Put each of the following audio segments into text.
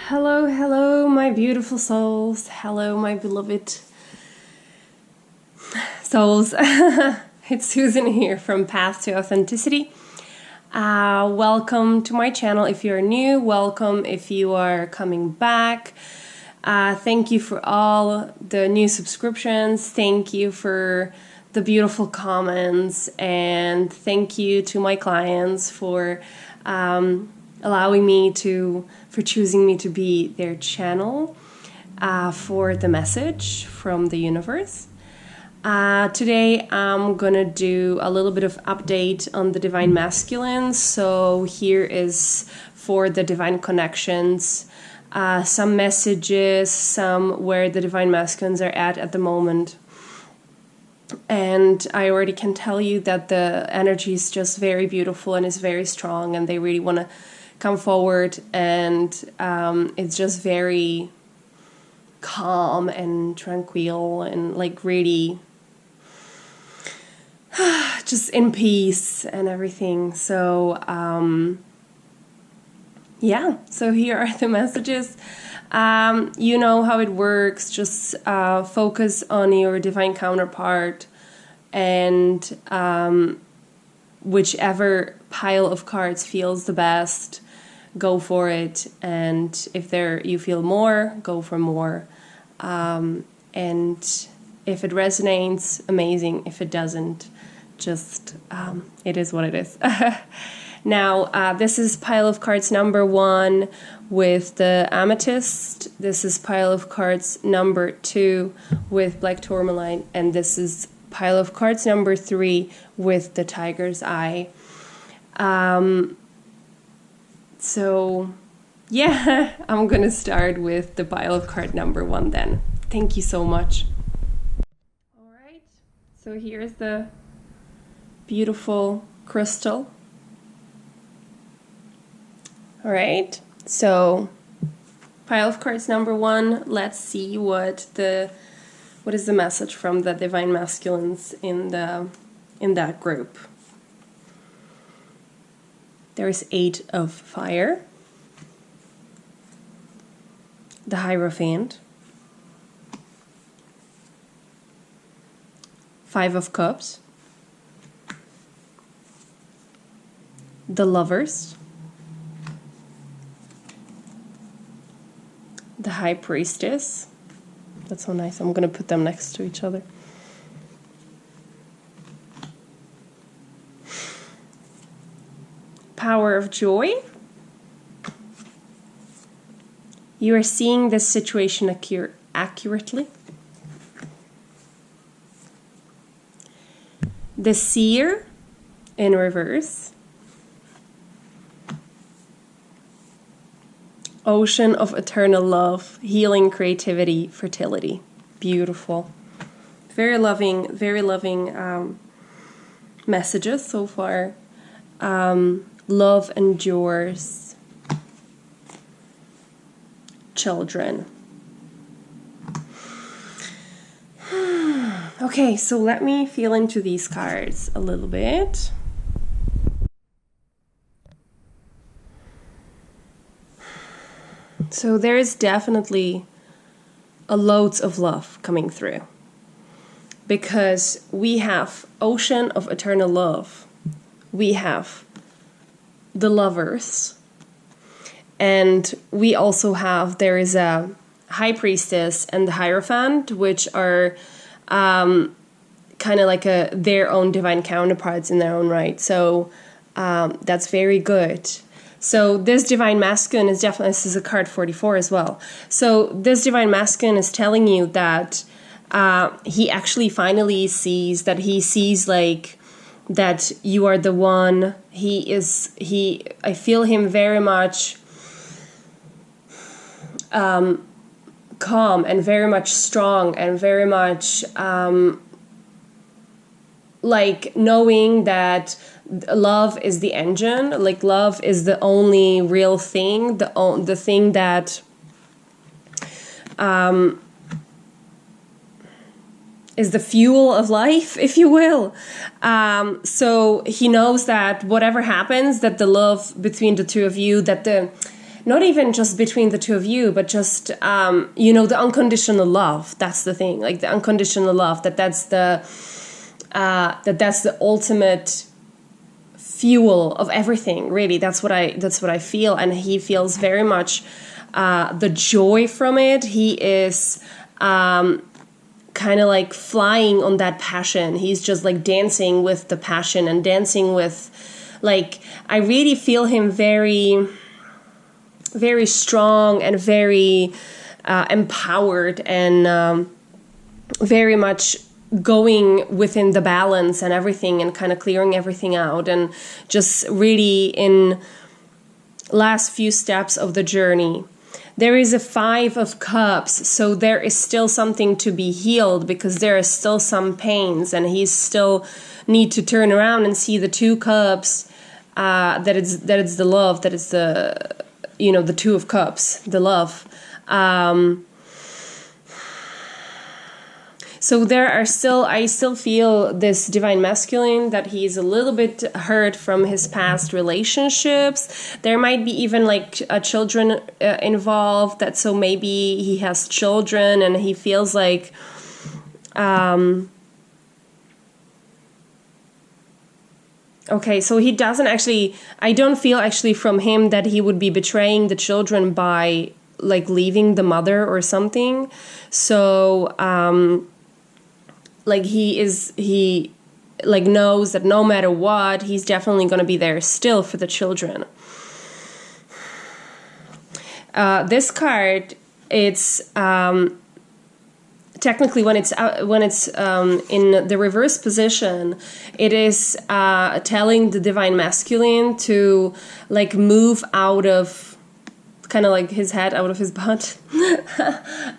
Hello, hello, my beautiful souls. Hello, my beloved souls. It's Susan here from Path to Authenticity. Welcome to my channel if you're new. Welcome if you are coming back. Thank you for all the new subscriptions. Thank you for the beautiful comments. And thank you to my clients for allowing me for choosing me to be their channel for the message from the universe. Today I'm gonna do a little bit of update on the Divine Masculine. So here is for the Divine Connections, some messages, some where the Divine Masculines are at the moment. And I already can tell you that the energy is just very beautiful and is very strong, and they really want to come forward, and it's just very calm and tranquil and like really just in peace and everything. So yeah, so here are the messages. You know how it works. Just focus on your divine counterpart, and whichever pile of cards feels the best, go for it. And if you feel more, go for more. And if it resonates, amazing. If it doesn't, just it is what it is. Now, this is pile of cards number 1 with the amethyst. This is pile of cards number 2 with black tourmaline. And this is pile of cards number 3 with the tiger's eye. So yeah, I'm gonna start with the pile of card number 1 then. Thank you so much. All right, so here's the beautiful crystal. All right, so pile of cards number 1. Let's see what is the message from the Divine Masculines in that group. There's 8 of fire, the Hierophant, 5 of cups, the Lovers, the High Priestess. That's so nice. I'm going to put them next to each other. Power of Joy. You are seeing this situation accurately. The Seer in reverse. Ocean of eternal love, healing, creativity, fertility. Beautiful. Very loving messages so far. Love endures. Children. Okay, so let me feel into these cards a little bit. So there is definitely loads of love coming through, because we have Ocean of Eternal Love, we have the Lovers, and we also have, there is a High Priestess and the Hierophant, which are kind of like their own divine counterparts in their own right. So that's very good. So this Divine Masculine is definitely, this is a card 44 as well. So this Divine Masculine is telling you that he actually finally sees like that you are the one. I feel him very much calm and very much strong and very much like knowing that love is the engine, like love is the only real thing, the thing that is the fuel of life, if you will. So he knows that whatever happens, that the love between the two of you, that not even just between the two of you, but just, you know, the unconditional love. That's the thing, like the unconditional love, that's the ultimate fuel of everything, really. That's what I feel. And he feels very much the joy from it. He is kind of like flying on that passion. He's just like dancing with the passion and dancing with, like, I really feel him very, very strong and very empowered and very much going within the balance and everything and kind of clearing everything out and just really in last few steps of the journey. There is a 5 of Cups, so there is still something to be healed because there are still some pains, and he still need to turn around and see the 2 Cups, that it's the love, that it's the, you know, the 2 of Cups, the love. So there are still, I still feel this divine masculine, that he's a little bit hurt from his past relationships. There might be even like children involved, that so maybe he has children and he feels like, okay, so he doesn't actually, I don't feel actually from him that he would be betraying the children by like leaving the mother or something. So, like he like knows that no matter what, he's definitely going to be there still for the children. This card, it's technically when it's in the reverse position, it is telling the divine masculine to like move out of kind of like his head out of his butt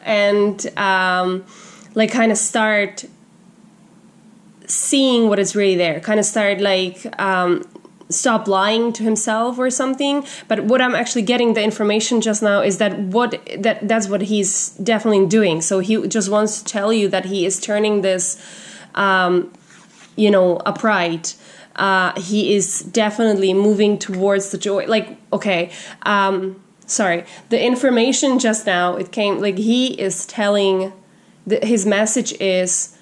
and like kind of start seeing what is really there, kind of start like stop lying to himself or something. But what I'm actually getting the information just now is that that's what he's definitely doing. So he just wants to tell you that he is turning this you know, upright. He is definitely moving towards the joy. Like, okay, sorry, the information just now, it came like he is telling his message is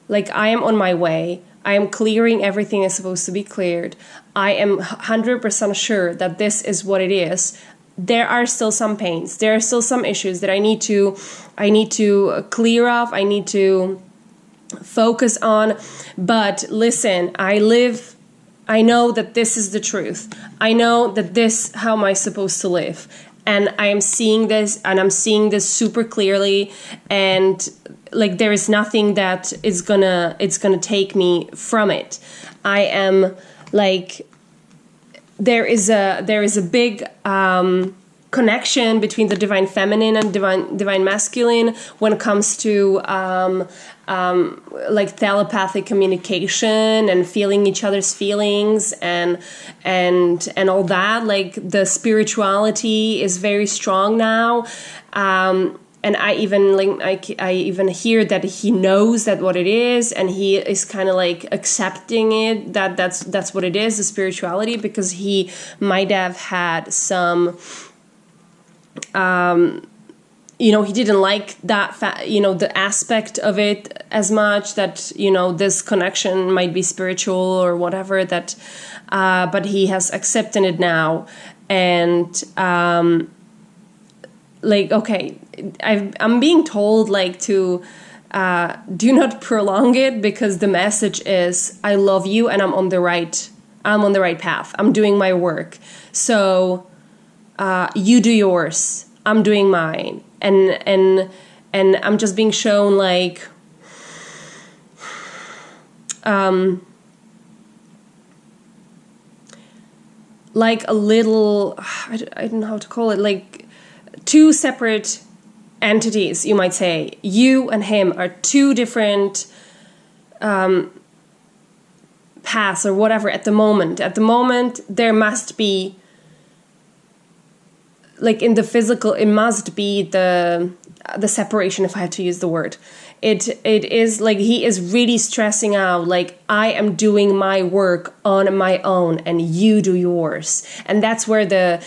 like, I am on my way. I am clearing everything that's supposed to be cleared. I am 100% sure that this is what it is. There are still some pains. There are still some issues that I need to clear off. I need to focus on. But listen, I know that this is the truth. I know that this, how am I supposed to live? And I am seeing this, and I'm seeing this super clearly, and like there is nothing that it's gonna take me from it. I am like, there is a big connection between the divine feminine and divine masculine when it comes to like telepathic communication and feeling each other's feelings and all that. Like the spirituality is very strong now. And I even hear that he knows that what it is, and he is kind of like accepting it, that's what it is, the spirituality, because he might have had some, you know, he didn't like that, you know, the aspect of it as much, that, you know, this connection might be spiritual or whatever, that, but he has accepted it now. And, like, okay, I'm being told like to do not prolong it, because the message is, I love you and I'm on the right path. I'm doing my work. So you do yours, I'm doing mine. And I'm just being shown like a little, I don't know how to call it, like 2 separate entities, you might say. You and him are 2 different paths or whatever at the moment. At the moment, there must be like in the physical, it must be the separation, if I have to use the word. It is like he is really stressing out, like, I am doing my work on my own and you do yours. And that's where the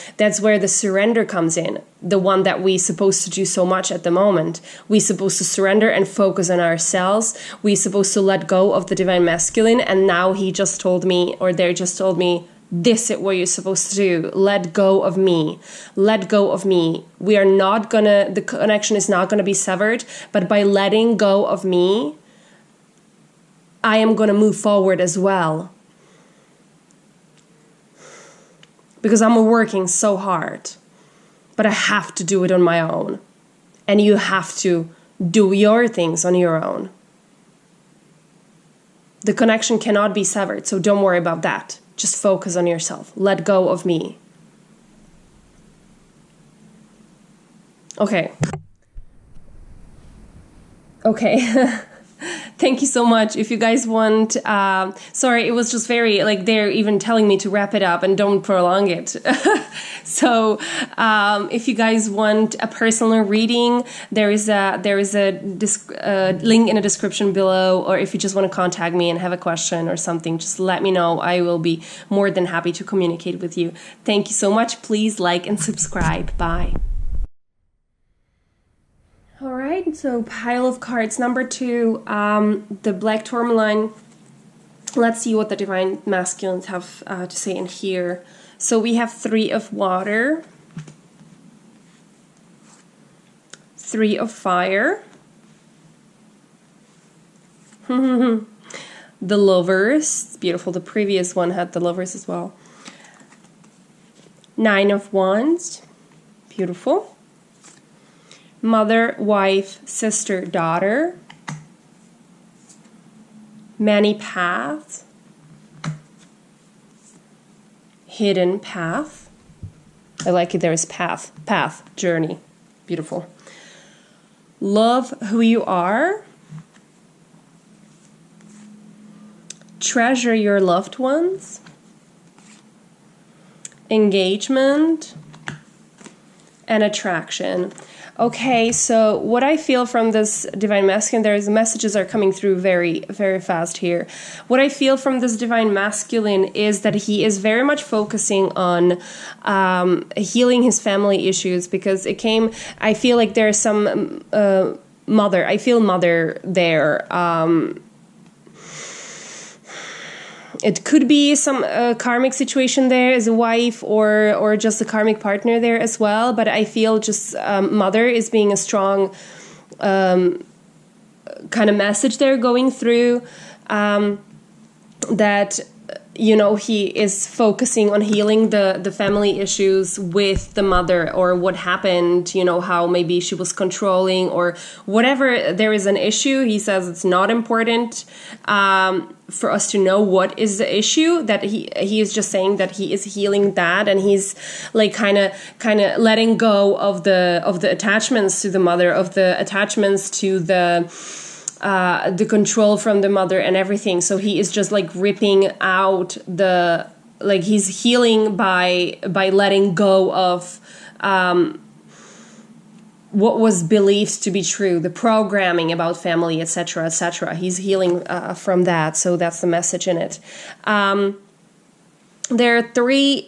surrender comes in, the one that we supposed to do so much at the moment. We supposed to surrender and focus on ourselves. We supposed to let go of the divine masculine. And now he just told me, or they just told me, this is what you're supposed to do. Let go of me. Let go of me. The connection is not gonna be severed, but by letting go of me, I am gonna move forward as well. Because I'm working so hard, but I have to do it on my own. And you have to do your things on your own. The connection cannot be severed, so don't worry about that. Just focus on yourself. Let go of me. Okay. Thank you so much. If you guys want, sorry, it was just very, like, they're even telling me to wrap it up and don't prolong it. So if you guys want a personal reading, there is a link in the description below, or if you just want to contact me and have a question or something, just let me know. I will be more than happy to communicate with you. Thank you so much. Please like and subscribe. Bye. All right, so pile of cards number 2, the black tourmaline. Let's see what the divine masculines have to say in here. So we have 3 of water, 3 of fire, the lovers. It's beautiful. The previous one had the lovers as well. 9 of wands, beautiful. Mother, wife, sister, daughter. Many paths. Hidden path. I like it. There is path, journey. Beautiful. Love who you are. Treasure your loved ones. Engagement. And attraction. Okay, so what I feel from this divine masculine, messages are coming through very, very fast here. What I feel from this divine masculine is that he is very much focusing on healing his family issues, because I feel like there's some mother. I feel mother there. It could be some karmic situation there as a wife, or just a karmic partner there as well. But I feel just mother is being a strong kind of message there going through, that, you know, he is focusing on healing the family issues with the mother, or what happened, you know, how maybe she was controlling or whatever. There is an issue. He says it's not important for us to know what is the issue, that he is just saying that he is healing that, and he's like kind of letting go of the attachments to the mother, of the attachments to the control from the mother and everything. So he is just like ripping out he's healing by letting go of what was believed to be true, the programming about family, etc., etc. He's healing from that. So that's the message in it. There are 3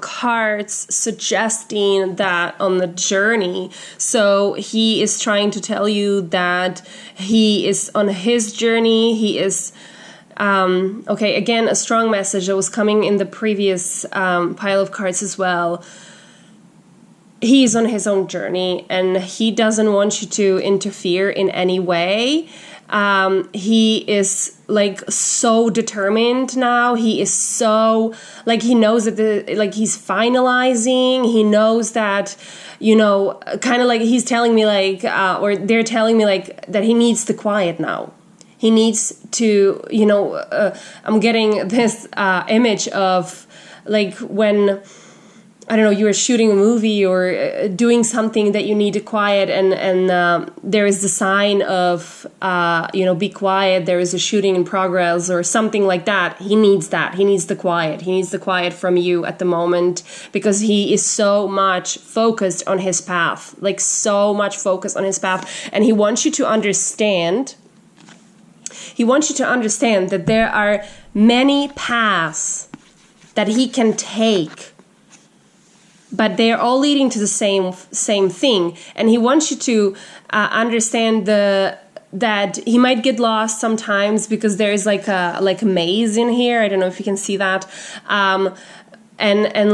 cards suggesting that on the journey. So he is trying to tell you that he is on his journey. He is okay, again, a strong message that was coming in the previous pile of cards as well. He's on his own journey, and he doesn't want you to interfere in any way. He is like so determined now. He is so like, he knows that he's finalizing. He knows that, you know, kind of like he's telling me like, or they're telling me like that he needs the quiet now. He needs to, you know, I'm getting this image of like when I don't know, you're shooting a movie or doing something that you need to quiet, and there is the sign of, be quiet, there is a shooting in progress or something like that. He needs that. He needs the quiet. He needs the quiet from you at the moment, because he is so much focused on his path, like so much focused on his path. And he wants you to understand, that there are many paths that he can take, but they're all leading to the same thing. And he wants you to understand that he might get lost sometimes, because there is like a maze in here. I don't know if you can see that. And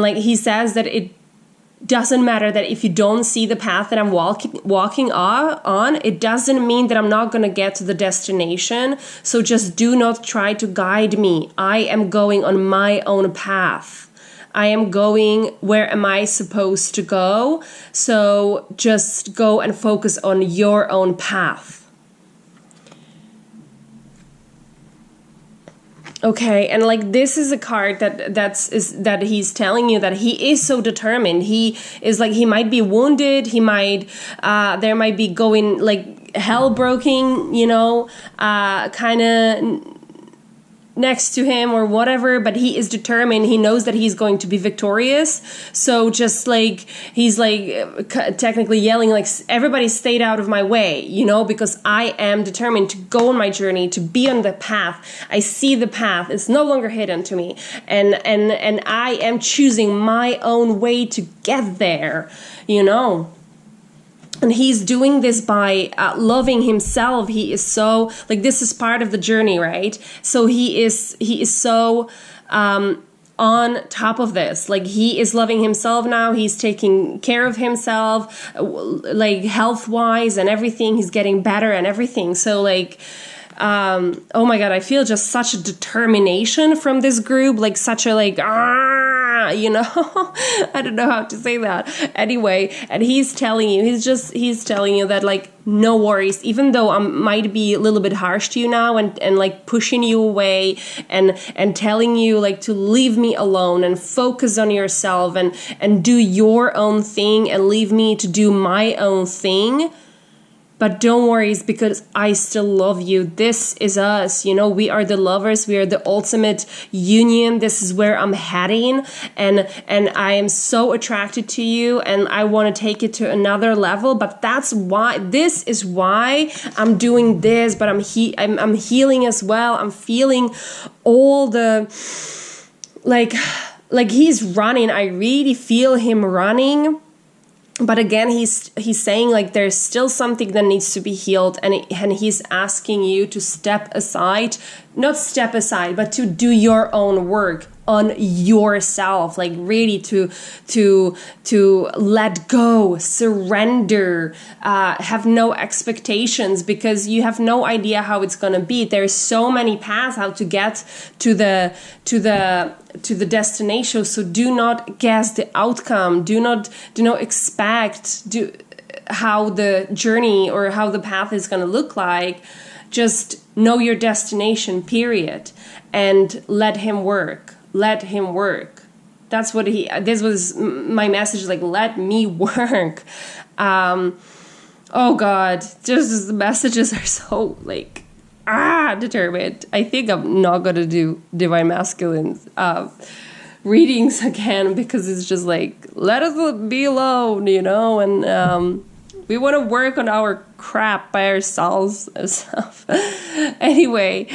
like he says that it doesn't matter, that if you don't see the path that I'm walking on, it doesn't mean that I'm not going to get to the destination. So just do not try to guide me. I am going on my own path. I am going where am I supposed to go. So just go and focus on your own path. Okay, and like this is a card that he's telling you that he is so determined. He is like, he might be wounded. He might there might be going like hell broken, kind of next to him or whatever, but he is determined. He knows that he's going to be victorious. So just like he's like technically yelling like, everybody stayed out of my way, because I am determined to go on my journey, to be on the path. I see the path. It's no longer hidden to me, and I am choosing my own way to get there, And he's doing this by loving himself. He is so, like, this is part of the journey, right? So he is so on top of this. Like, he is loving himself now. He's taking care of himself, like, health-wise and everything. He's getting better and everything. So, like, oh my God, I feel just such a determination from this group. Like, such a, like, I don't know how to say that. Anyway, and he's telling you that, like, no worries, even though I might be a little bit harsh to you now and like pushing you away and telling you like to leave me alone and focus on yourself and do your own thing and leave me to do my own thing. But don't worry, it's because I still love you. This is us. We are the lovers. We are the ultimate union. This is where I'm heading. And I am so attracted to you. And I want to take it to another level. But this is why I'm doing this. But I'm healing as well. I'm feeling all the, like he's running. I really feel him running. But again, he's saying like there's still something that needs to be healed, and he's asking you to not step aside, but to do your own work on yourself, like really to let go, surrender, have no expectations, because you have no idea how it's gonna be. There's so many paths how to get to the destination. So do not guess the outcome. Do not expect how the journey or how the path is gonna look like. Just know your destination, period, and let him work. Let him work. That's what this was my message, like, let me work. Oh God, just the messages are so like, determined. I think I'm not going to do Divine Masculine readings again, because it's just like, let us be alone, and we want to work on our crap by ourselves and stuff. Anyway,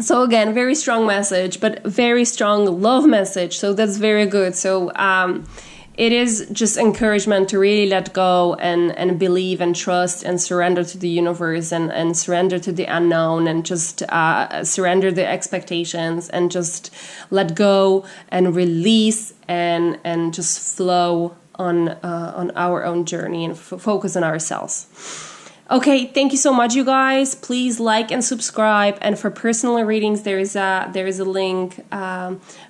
so again, very strong message, but very strong love message. So that's very good. So it is just encouragement to really let go and believe and trust and surrender to the universe and surrender to the unknown, and just surrender the expectations and just let go and release and just flow on our own journey and focus on ourselves. Okay, thank you so much, you guys. Please like and subscribe. And for personal readings, there is a link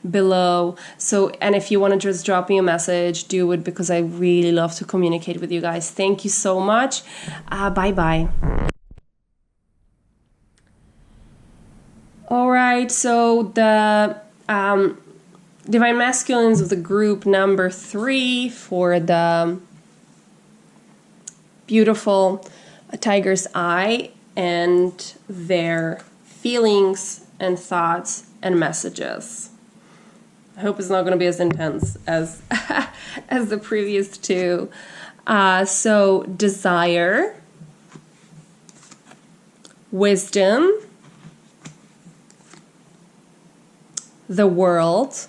below. So, and if you want to just drop me a message, do it, because I really love to communicate with you guys. Thank you so much. Bye-bye. All right, so Divine Masculines of the group number 3 for the beautiful tiger's eye and their feelings and thoughts and messages. I hope it's not going to be as intense as as the previous two. So desire, wisdom, the world,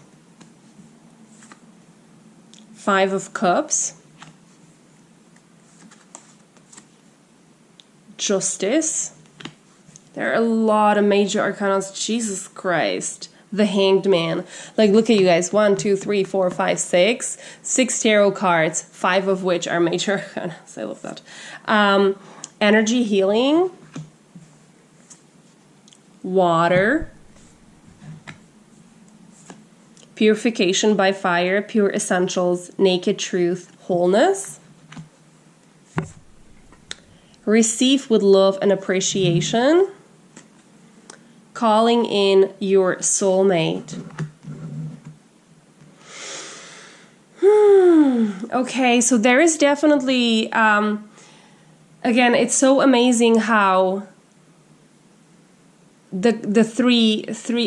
5 of Cups, justice. There are a lot of major arcana. Jesus Christ. The Hanged Man. Like, look at you guys. 1, 2, 3, 4, 5, 6. 6 tarot cards, 5 of which are major arcana. I love that. Energy healing. Water. Purification by fire. Pure essentials. Naked truth. Wholeness. Receive with love and appreciation. Calling in your soulmate. Okay, so there is definitely, again, it's so amazing how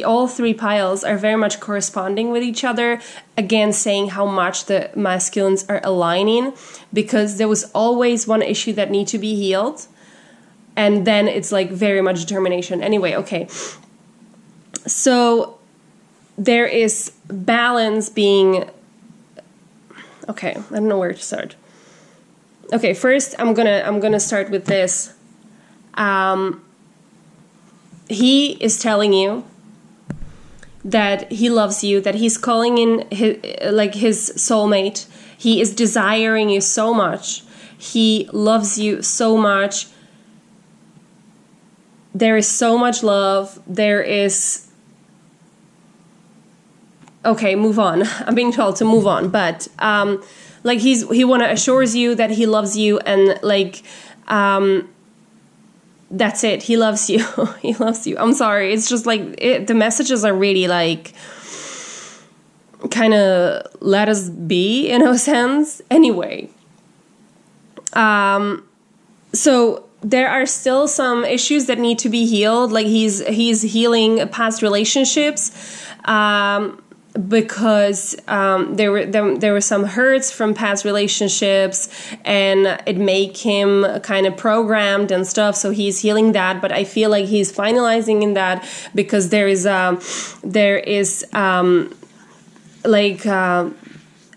all three piles are very much corresponding with each other. Again, saying how much the masculines are aligning, because there was always one issue that need to be healed. And then it's like very much determination. Anyway, okay. So there is balance being... Okay, I don't know where to start. Okay, first I'm gonna start with this. He is telling you that he loves you, that he's calling in his soulmate. He is desiring you so much. He loves you so much. There is so much love. There is... Okay, move on. I'm being told to move on. But, like, he want to assures you that he loves you, and, like, that's it. He loves you. He loves you. I'm sorry. It's just, like, the messages are really, like, kind of let us be, in a sense. Anyway. So... there are still some issues that need to be healed. Like he's healing past relationships, because there were some hurts from past relationships, and it make him kind of programmed and stuff. So he's healing that, but I feel like he's finalizing in that because there is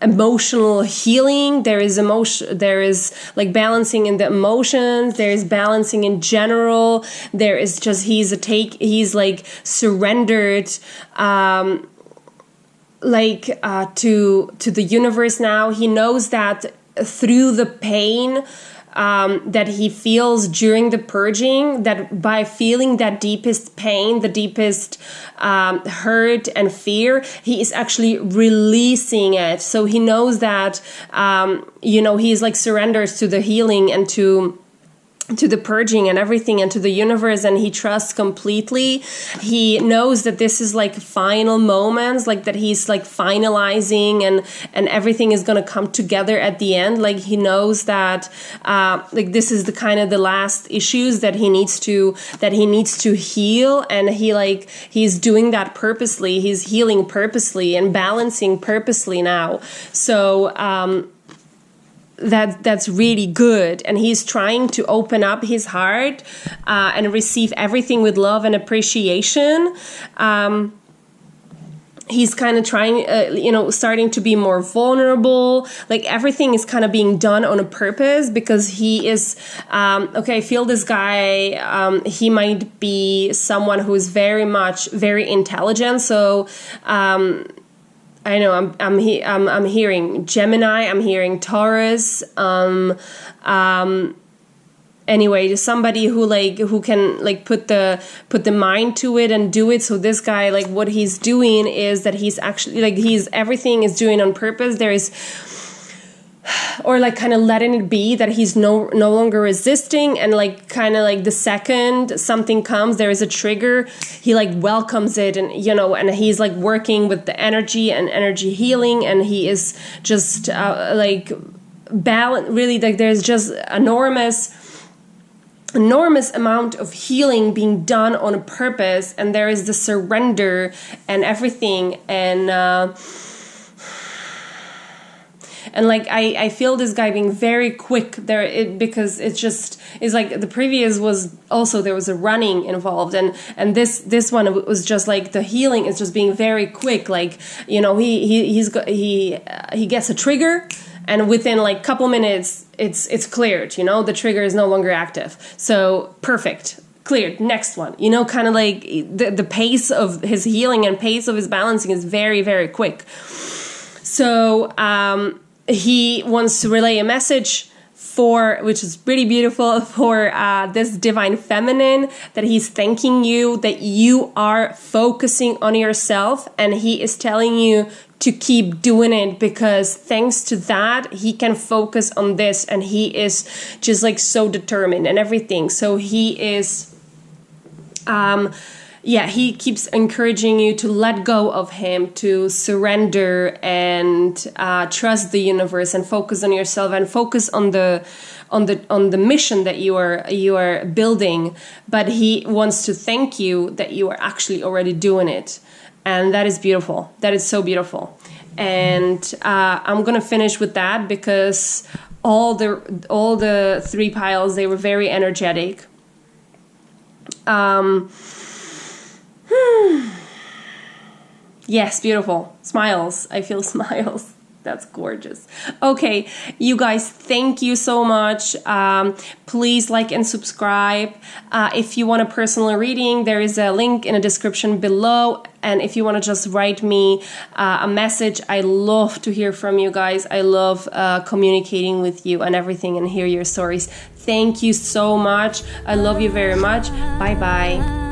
emotional healing. There is like balancing in the emotions. There is balancing in general. There is just he's like surrendered to the universe now. He knows that through the pain that he feels during the purging, that by feeling that deepest pain, the deepest hurt and fear, he is actually releasing it. So he knows that, he's like surrenders to the healing and to the purging and everything, and to the universe, and he trusts completely. He knows that this is like final moments, like that he's like finalizing, and everything is going to come together at the end. Like he knows that like this is the kind of the last issues that he needs to heal, and he's doing that purposely. He's healing purposely and balancing purposely now. So that's really good, and he's trying to open up his heart and receive everything with love and appreciation. He's kind of trying, starting to be more vulnerable. Like everything is kind of being done on a purpose, because he is, I feel this guy, he might be someone who is very intelligent. So, I know I'm hearing Gemini, I'm hearing Taurus, anyway, just somebody who can put the mind to it and do it. So this guy, like what he's doing is that he's actually everything is doing on purpose. There is or like kind of letting it be, that he's no longer resisting, and like kind of like the second something comes, there is a trigger, he like welcomes it, and you know, and he's like working with the energy and energy healing, and he is just like balance, really, like there's just enormous amount of healing being done on purpose, and there is the surrender and everything, and like I feel this guy being very quick there, because it's like the previous was also, there was a running involved, and this one was just like the healing is just being very quick, like, you know, he gets a trigger, and within like couple minutes it's cleared, you know, the trigger is no longer active, so perfect, cleared, next one, you know, kind of like the pace of his healing and pace of his balancing is very, very quick. So he wants to relay a message which is pretty beautiful, for this divine feminine, that he's thanking you, that you are focusing on yourself, and he is telling you to keep doing it, because thanks to that he can focus on this, and he is just like so determined and everything. So he is he keeps encouraging you to let go of him, to surrender and trust the universe, and focus on yourself, and focus on the mission that you are building. But he wants to thank you that you are actually already doing it, and that is beautiful. That is so beautiful. And I'm gonna finish with that, because all the three piles, they were very energetic. Yes, beautiful. Smiles. I feel smiles. That's gorgeous. Okay, you guys, thank you so much. Please like and subscribe. If you want a personal reading, there is a link in the description below. And if you want to just write me a message, I love to hear from you guys. I love communicating with you and everything, and hear your stories. Thank you so much. I love you very much. Bye-bye.